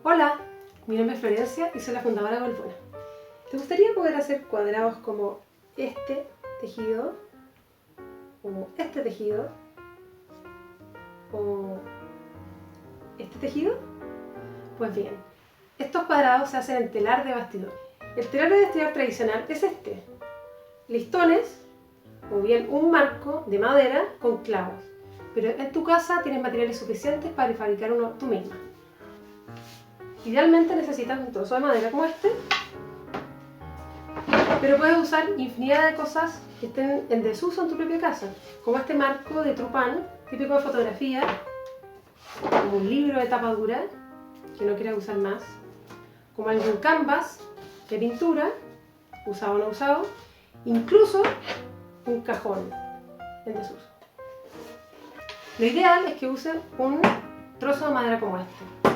Hola, mi nombre es Florencia y soy la fundadora de Golfuna. ¿Te gustaría poder hacer cuadrados como este tejido, o este tejido, o este tejido? Pues bien, estos cuadrados se hacen en telar de bastidor. El telar de bastidor tradicional es este: listones o bien un marco de madera con clavos, pero en tu casa tienes materiales suficientes para fabricar uno tú misma. Idealmente necesitas un trozo de madera como este, pero puedes usar infinidad de cosas que estén en desuso en tu propia casa, como este marco de trupán, típico de fotografía, como un libro de tapa dura que no quieras usar más, como algún canvas de pintura, usado o no usado, incluso un cajón en desuso. Lo ideal es que uses un trozo de madera como este,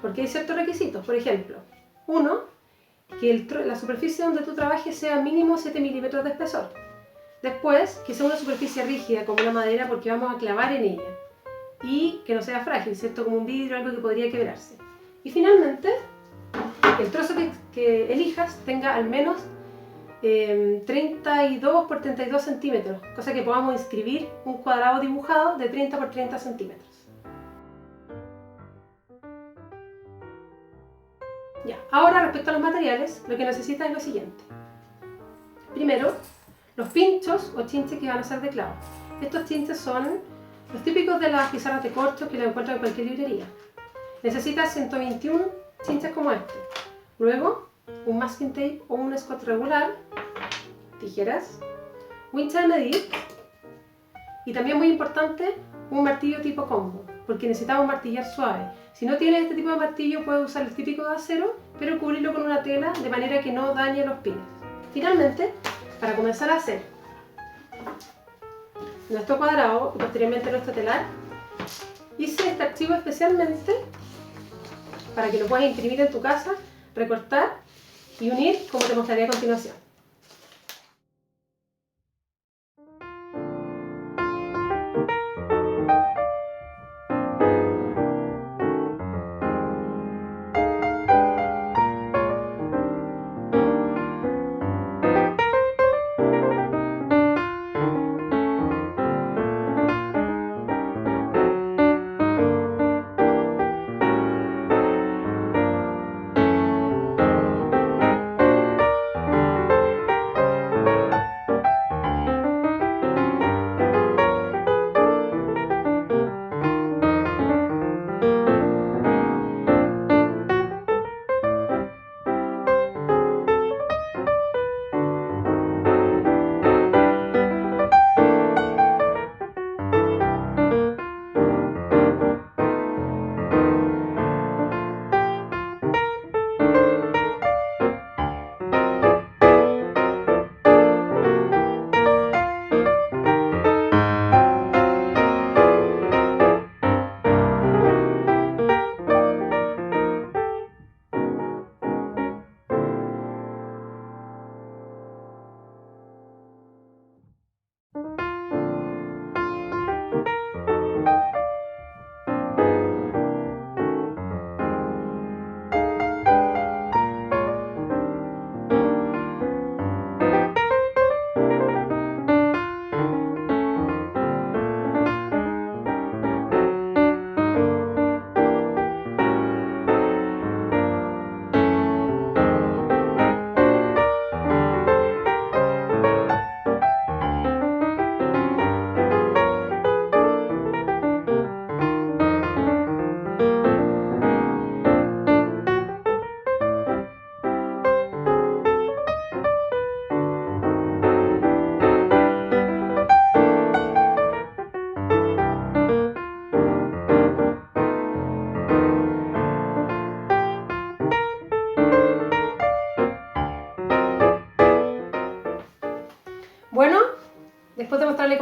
porque hay ciertos requisitos. Por ejemplo, uno, que la superficie donde tú trabajes sea mínimo 7 milímetros de espesor. Después, que sea una superficie rígida como una madera, porque vamos a clavar en ella. Y que no sea frágil, ¿cierto? Como un vidrio, algo que podría quebrarse. Y finalmente, que el trozo que elijas tenga al menos 32 por 32 centímetros, cosa que podamos inscribir un cuadrado dibujado de 30 por 30 centímetros. Ya, ahora respecto a los materiales, lo que necesitas es lo siguiente. Primero, los pinchos o chinches que van a ser de clavo. Estos chinches son los típicos de las pizarras de corcho que los encuentras en cualquier librería. Necesitas 121 chinches como este. Luego, un masking tape o un scotch regular, tijeras, wincha de medir y también muy importante, un martillo tipo combo, porque necesitamos martillar suave. Si no tienes este tipo de martillo, puedes usar el típico de acero, pero cubrirlo con una tela de manera que no dañe los pines. Finalmente, para comenzar a hacer nuestro cuadrado y posteriormente nuestro telar, hice este archivo especialmente para que lo puedas imprimir en tu casa, recortar y unir como te mostraré a continuación.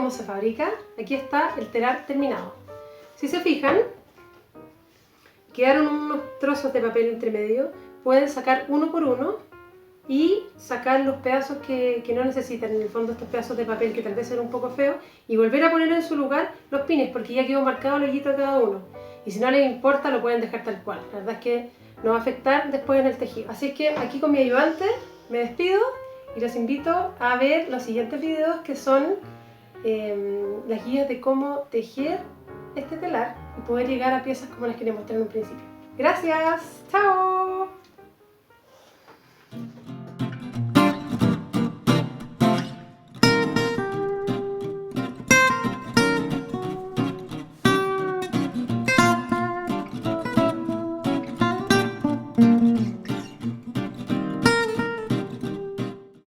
cómo se fabrica, aquí está el telar terminado. Si se fijan, quedaron unos trozos de papel entre medio, pueden sacar uno por uno y sacar los pedazos que no necesitan, en el fondo estos pedazos de papel que tal vez eran un poco feos, y volver a poner en su lugar los pines, porque ya quedó marcado el hoyito a cada uno. Y si no les importa, lo pueden dejar tal cual. La verdad es que no va a afectar después en el tejido. Así que aquí con mi ayudante me despido y los invito a ver los siguientes videos, que son las guías de cómo tejer este telar y poder llegar a piezas como las que les mostré en un principio. ¡Gracias! ¡Chao!